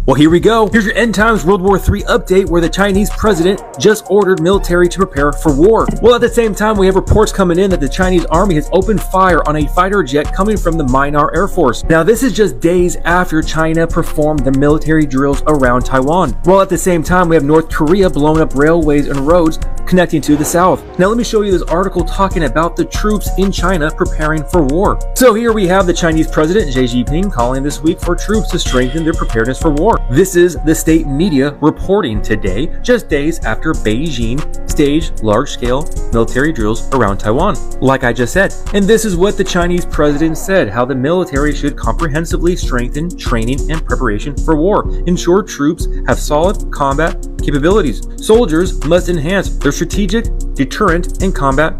Well, here we go. Here's your End Times World War III update where the Chinese president just ordered military to prepare for war. Well, at the same time, we have reports coming in that the Chinese army has opened fire on a fighter jet coming from the Myanmar Air Force. Now, this is just days after China performed the military drills around Taiwan. While at the same time, we have North Korea blowing up railways and roads connecting to the south. Now, let me show you this article talking about the troops in China preparing for war. So here we have the Chinese president, Xi Jinping, calling this week for troops to strengthen their preparedness for war. This is the state media reporting today, just days after Beijing staged large-scale military drills around Taiwan, like I just said. And this is what the Chinese president said, how the military should comprehensively strengthen training and preparation for war, ensure troops have solid combat capabilities. Soldiers must enhance their strategic, deterrent, and combat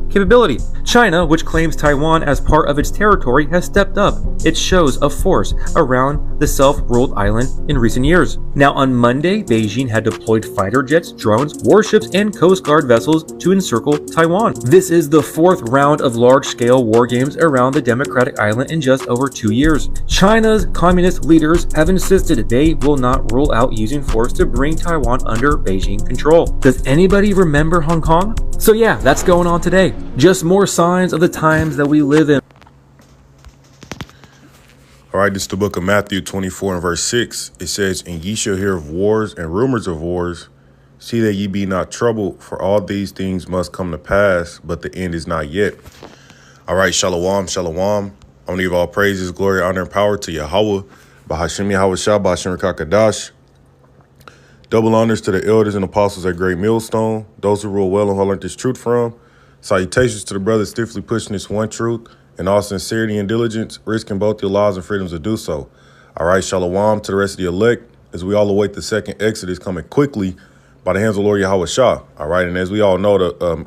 capability. China, which claims Taiwan as part of its territory, has stepped up its shows of force around the self-ruled island in recent years. Now, on Monday, Beijing had deployed fighter jets, drones, warships, and Coast Guard vessels to encircle Taiwan. This is the fourth round of large-scale war games around the democratic island in just over 2 years. China's communist leaders have insisted they will not rule out using force to bring Taiwan under Beijing control. Does anybody remember Hong Kong? So yeah, that's going on today. Just more signs of the times that we live in. All right, this is the book of Matthew 24 and verse 6. It says, "And ye shall hear of wars and rumors of wars. See that ye be not troubled, for all these things must come to pass, but the end is not yet." All right, shalom, shalom. I'm going to give all praises, glory, honor, and power to Yahweh, Bahashem Yahweh Shah, Bahashem Rakakadash. Double honors to the elders and apostles at Great Millstone, those who rule well and who learned this truth from. Salutations to the brothers stiffly pushing this one truth in all sincerity and diligence, risking both your lives and freedoms to do so. All right, shalom to the rest of the elect as we all await the second Exodus coming quickly by the hands of Lord Yahweh Shah. All right, and as we all know,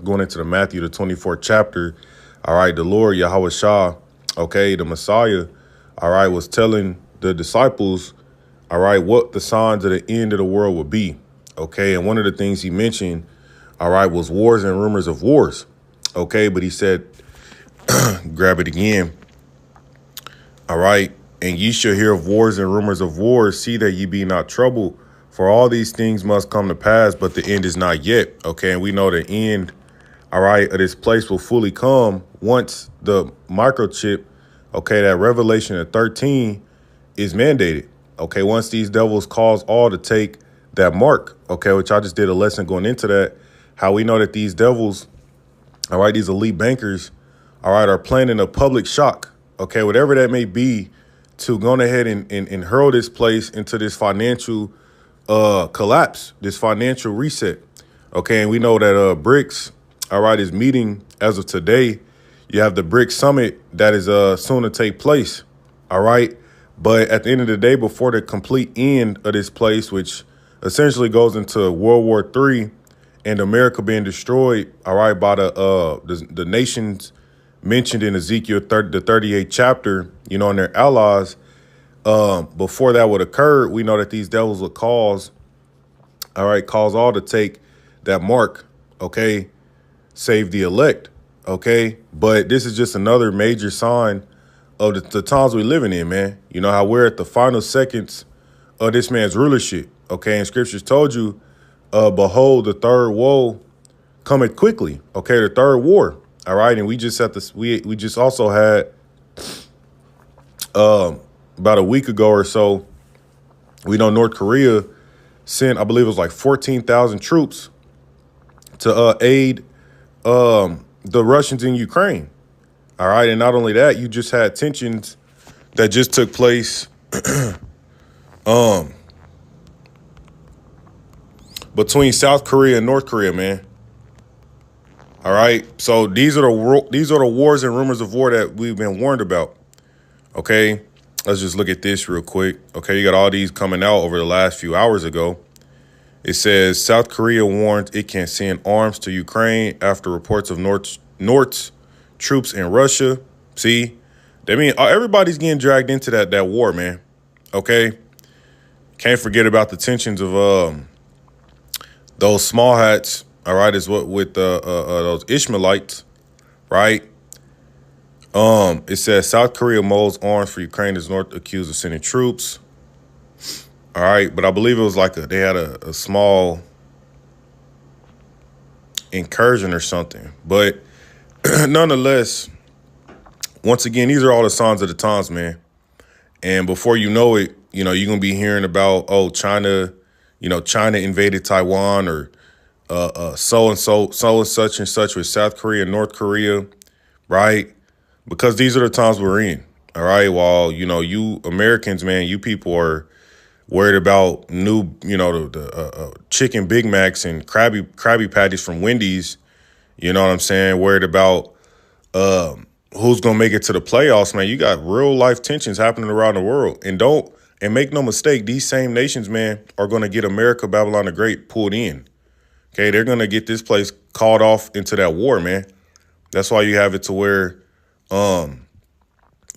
going into the Matthew, the 24th chapter, all right, the Lord Yahweh Shah, okay, the Messiah, all right, was telling the disciples, all right, what the signs of the end of the world would be. Okay, and one of the things he mentioned, all right, was wars and rumors of wars. Okay, but he said, grab it again. All right, and ye shall hear of wars and rumors of wars. See that ye be not troubled, for all these things must come to pass, but the end is not yet. Okay, and we know the end, all right, of this place will fully come once the microchip, okay, that Revelation of 13 is mandated. Okay, once these devils cause all to take that mark, okay, which I just did a lesson going into that, how we know that these devils, all right, these elite bankers, all right, are planning a public shock, okay, whatever that may be, to go ahead and hurl this place into this financial collapse, this financial reset, okay, and we know that BRICS, all right, is meeting as of today. You have the BRICS summit that is soon to take place, all right. But at the end of the day, before the complete end of this place, which essentially goes into World War III and America being destroyed, all right, by the nations mentioned in Ezekiel the 38th chapter, you know, and their allies, before that would occur, we know that these devils would cause all to take that mark, okay, save the elect, okay. But this is just another major sign of the times we're living in, man. You know how we're at the final seconds of this man's rulership, okay? And scriptures told you, behold, the third woe cometh quickly, okay? The third war, all right? And we just had this, we just also had, about a week ago or so, we know North Korea sent, I believe it was like 14,000 troops to aid the Russians in Ukraine. All right. And not only that, you just had tensions that just took place between South Korea and North Korea, man. All right. So these are the wars and rumors of war that we've been warned about. OK, let's just look at this real quick. OK, you got all these coming out over the last few hours ago. It says South Korea warns it can send arms to Ukraine after reports of North's troops in Russia. See, I mean, everybody's getting dragged into that war, man. Okay. Can't forget about the tensions of those small hats. All right. Is what with those Ishmaelites. Right. It says South Korea molds arms for Ukraine as North accused of sending troops. All right, but I believe it was like they had a small incursion or something. But nonetheless, once again, these are all the signs of the times, man. And before you know it, you're going to be hearing about, oh, China, China invaded Taiwan, or so and such with South Korea and North Korea, right? Because these are the times we're in. All right. While, you Americans, man, you people are worried about new, the chicken Big Macs and Krabby Patties from Wendy's. You know what I'm saying? Worried about who's going to make it to the playoffs, man. You got real life tensions happening around the world. And make no mistake, these same nations, man, are going to get America, Babylon the Great, pulled in. Okay, they're going to get this place called off into that war, man. That's why you have it to where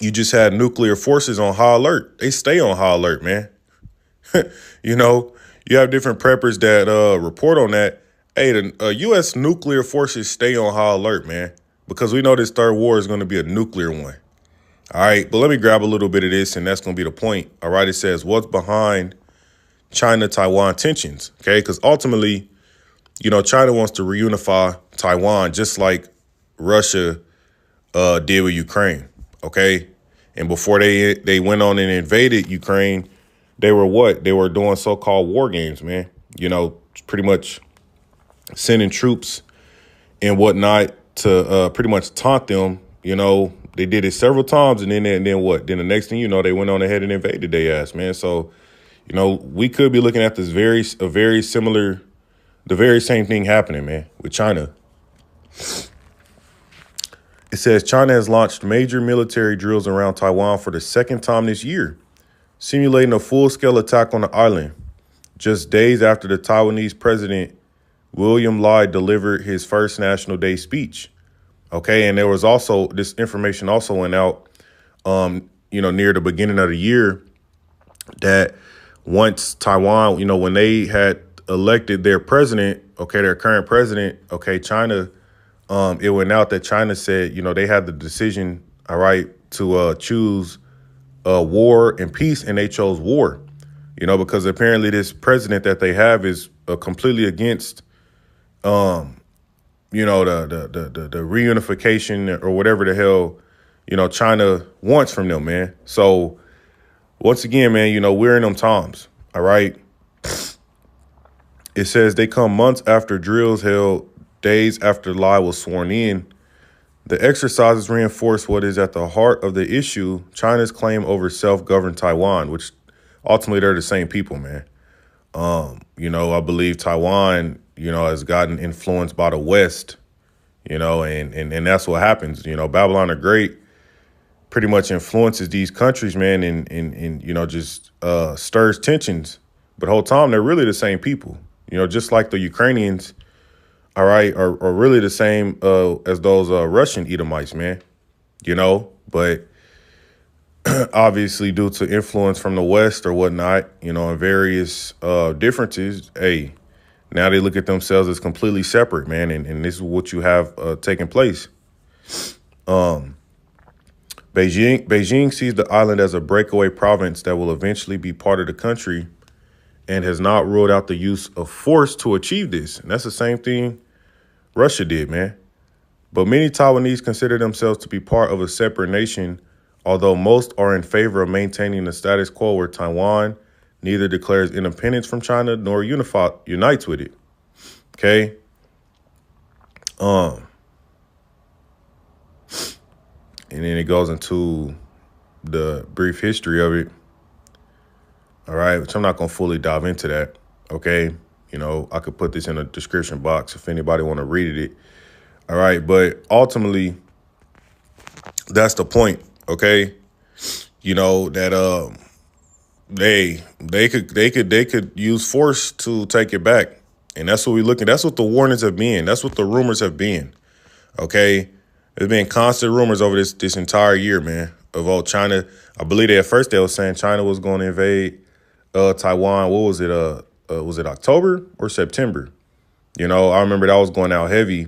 you just had nuclear forces on high alert. They stay on high alert, man. You have different preppers that report on that. Hey, the U.S. nuclear forces stay on high alert, man, because we know this third war is going to be a nuclear one. All right, but let me grab a little bit of this, and that's going to be the point. All right, it says, what's behind China-Taiwan tensions? Okay, because ultimately, China wants to reunify Taiwan just like Russia did with Ukraine, okay? And before they went on and invaded Ukraine, they were what? They were doing so-called war games, man. Pretty much sending troops and whatnot to pretty much taunt them. They did it several times, and then what? Then the next thing you know, they went on ahead and invaded their ass, man. So, we could be looking at this very similar, the very same thing happening, man, with China. It says China has launched major military drills around Taiwan for the second time this year, simulating a full-scale attack on the island, just days after the Taiwanese president, William Lai, delivered his first National Day speech. Okay, and there was also, this information also went out, near the beginning of the year, that once Taiwan, when they had elected their president, okay, their current president, okay, China, it went out that China said, they had the decision, all right, to choose war and peace, and they chose war, because apparently this president that they have is completely against, the reunification or whatever the hell, China wants from them, man. So once again, man, we're in them times. All right. It says they come months after drills held days after Lai was sworn in. The exercises reinforce what is at the heart of the issue, China's claim over self-governed Taiwan, which ultimately they're the same people, man. I believe Taiwan, has gotten influenced by the West, and that's what happens. Babylon the Great pretty much influences these countries, man, and just stirs tensions. But the whole time, they're really the same people, just like the Ukrainians, all right, are really the same as those Russian Edomites, man, but obviously due to influence from the West or whatnot, and various differences, hey, now they look at themselves as completely separate, man. And this is what you have taking place. Beijing sees the island as a breakaway province that will eventually be part of the country and has not ruled out the use of force to achieve this. And that's the same thing Russia did, man. But many Taiwanese consider themselves to be part of a separate nation, although most are in favor of maintaining the status quo where Taiwan neither declares independence from China nor unites with it. Okay. And then it goes into the brief history of it. All right, which I'm not going to fully dive into that. Okay. I could put this in a description box if anybody want to read it. All right. But ultimately, that's the point. Okay. That they could use force to take it back. And that's what we're looking. That's what the warnings have been. That's what the rumors have been. OK, there's been constant rumors over this entire year, man, of China. I believe at first they were saying China was going to invade Taiwan. What was it? Was it October or September? I remember that was going out heavy.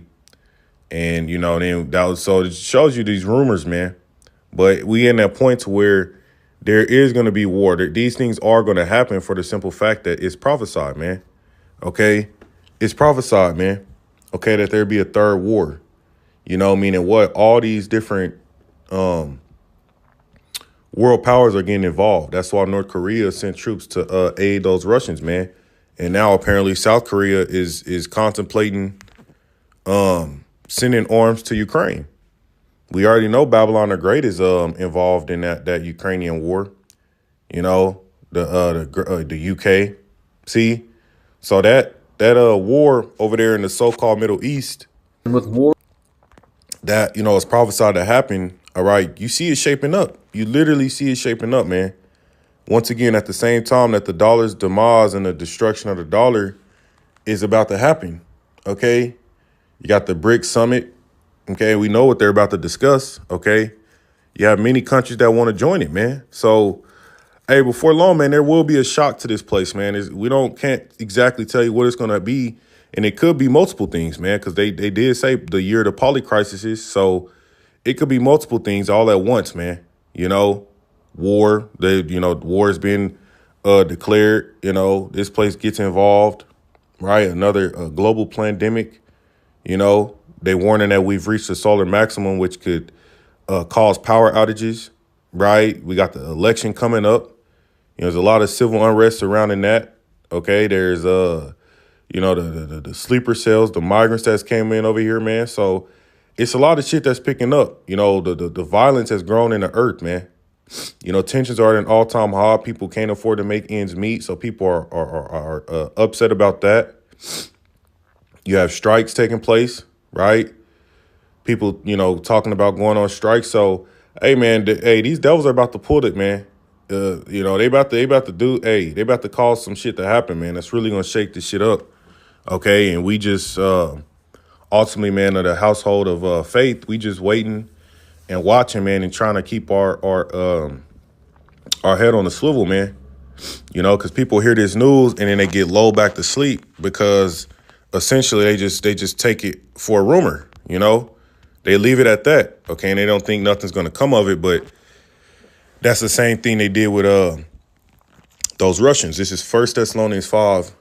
And, then that was, so it shows you these rumors, man. But we in that point to where there is going to be war. These things are going to happen for the simple fact that it's prophesied, man. Okay. It's prophesied, man. Okay. That there be a third war, meaning what? All these different world powers are getting involved. That's why North Korea sent troops to aid those Russians, man. And now apparently South Korea is contemplating sending arms to Ukraine. We already know Babylon the Great is involved in that Ukrainian war. The UK. See, so that war over there in the so-called Middle East, And with war, that is prophesied to happen. All right, you see it shaping up. You literally see it shaping up, man. Once again, at the same time that the dollar's demise and the destruction of the dollar is about to happen. Okay, you got the BRICS summit. Okay, we know what they're about to discuss. Okay, you have many countries that want to join it, man. So, hey, before long, man, there will be a shock to this place, man. Can't exactly tell you what it's going to be. And it could be multiple things, man, because they did say the year of the polycrisis is. So it could be multiple things all at once, man. War. War has been declared. This place gets involved, right? Another global pandemic. They warning that we've reached the solar maximum, which could cause power outages, right? We got the election coming up. There's a lot of civil unrest surrounding that. Okay, there's the sleeper cells, the migrants that's came in over here, man. So it's a lot of shit that's picking up. The violence has grown in the earth, man. Tensions are at an all-time high. People can't afford to make ends meet, so people are upset about that. You have strikes taking place, right? People, talking about going on strikes. So, hey, man, these devils are about to pull it, man. They about to cause some shit to happen, man. That's really gonna shake this shit up. Okay, and we just ultimately, man, of the household of faith, we just waiting and watching, man, and trying to keep our head on the swivel, man. Because people hear this news and then they get lulled back to sleep because essentially they just take it for a rumor. They leave it at that. Okay, and they don't think nothing's gonna come of it, but that's the same thing they did with those Russians. This is 1 Thessalonians 5.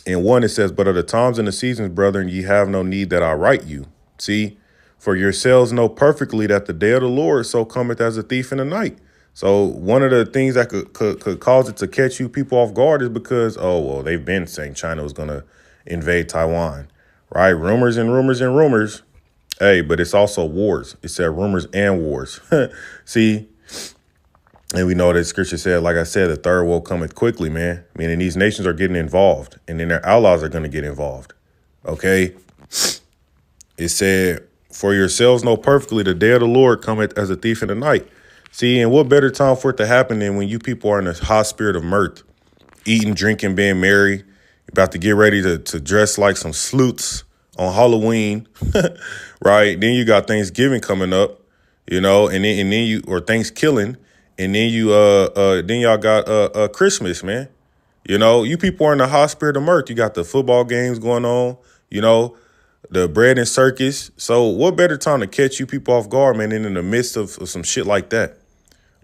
And 1, it says, "But of the times and the seasons, brethren, ye have no need that I write you. See, for yourselves know perfectly that the day of the Lord so cometh as a thief in the night." So one of the things that could cause it to catch you people off guard is because, they've been saying China was going to invade Taiwan, right? Rumors and rumors and rumors. Hey, but it's also wars. It said rumors and wars. See, and we know that scripture said, like I said, the third will cometh quickly, man. Meaning these nations are getting involved and then their allies are going to get involved. Okay. It said, for yourselves know perfectly the day of the Lord cometh as a thief in the night. See, and what better time for it to happen than when you people are in a high spirit of mirth, eating, drinking, being merry, about to get ready to dress like some sleuths on Halloween, right? Then you got Thanksgiving coming up, and then you, or Thanksgiving, and then then y'all got Christmas, man. You people are in the high spirit of mirth. You got the football games going on, the bread and circus. So what better time to catch you people off guard, man, than in the midst of some shit like that?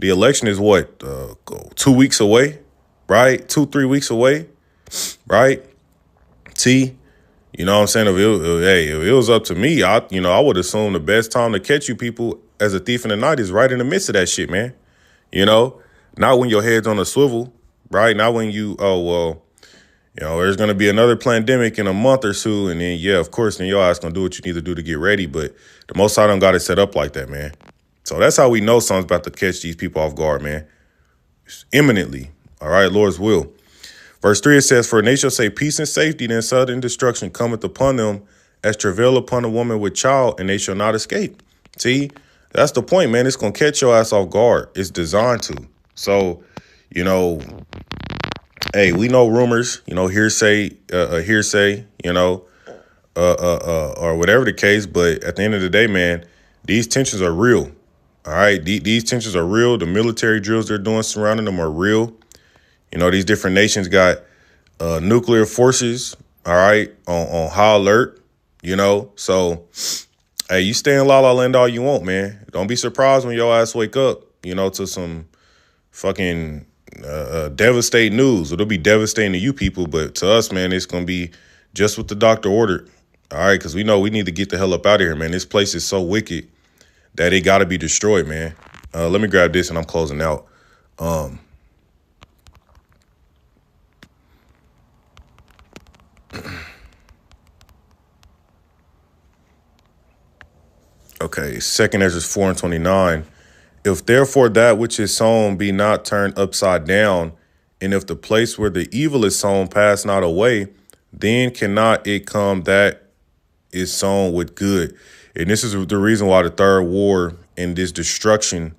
The election is 2 weeks away, right? 2-3 weeks away, right? See, you know what I'm saying? If it was up to me, I would assume the best time to catch you people as a thief in the night is right in the midst of that shit, man. Not when your head's on a swivel, right? Not when there's going to be another pandemic in a month or so. And then, of course, then your ass going to do what you need to do to get ready. But the Most High don't got it set up like that, man. So that's how we know something's about to catch these people off guard, man. It's imminently. All right, Lord's will. Verse 3, it says, "For they shall say peace and safety, then sudden destruction cometh upon them as travail upon a woman with child, and they shall not escape." See, that's the point, man. It's going to catch your ass off guard. It's designed to. So, hey, we know rumors, hearsay, or whatever the case. But at the end of the day, man, these tensions are real. All right. These tensions are real. The military drills they're doing surrounding them are real. These different nations got nuclear forces. All right. On high alert, So, hey, you stay in La La Land all you want, man. Don't be surprised when your ass wake up to some fucking devastating news. It'll be devastating to you people, but to us, man, it's going to be just what the doctor ordered. All right, because we know we need to get the hell up out of here, man. This place is so wicked that it got to be destroyed, man. Let me grab this and I'm closing out. Okay, 2nd Ezra 4:29. If therefore that which is sown be not turned upside down, and if the place where the evil is sown pass not away, then cannot it come that is sown with good. And this is the reason why the third war and this destruction,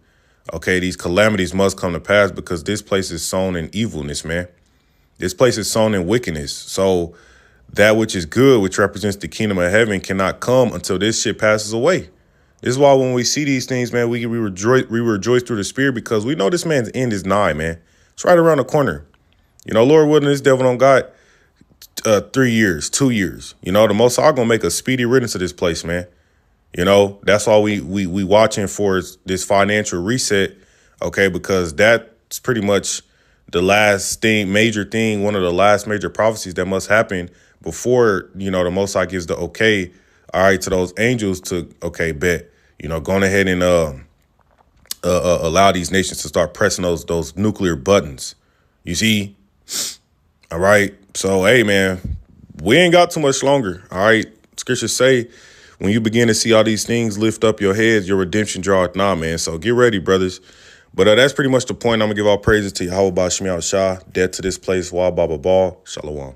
okay, these calamities must come to pass, because this place is sown in evilness, man. This place is sown in wickedness. So that which is good, which represents the kingdom of heaven, cannot come until this shit passes away. This is why when we see these things, man, we rejoice through the Spirit, because we know this man's end is nigh, man. It's right around the corner. Lord willing, this devil don't got 3 years, 2 years. The Most High gonna make a speedy riddance of this place, man. That's why we watching for this financial reset, okay? Because that's pretty much the last thing, major thing, one of the last major prophecies that must happen before the Most High gives the okay. All right, to those angels to, okay, bet, going ahead and allow these nations to start pressing those nuclear buttons. You see? All right. So, hey, man, we ain't got too much longer. All right. Scriptures say when you begin to see all these things lift up your heads, your redemption draweth nigh, man. So get ready, brothers. But that's pretty much the point. I'm going to give all praises to Yahweh Bashmiel Shah, dead to this place, Wah Baba Ball, Shalom.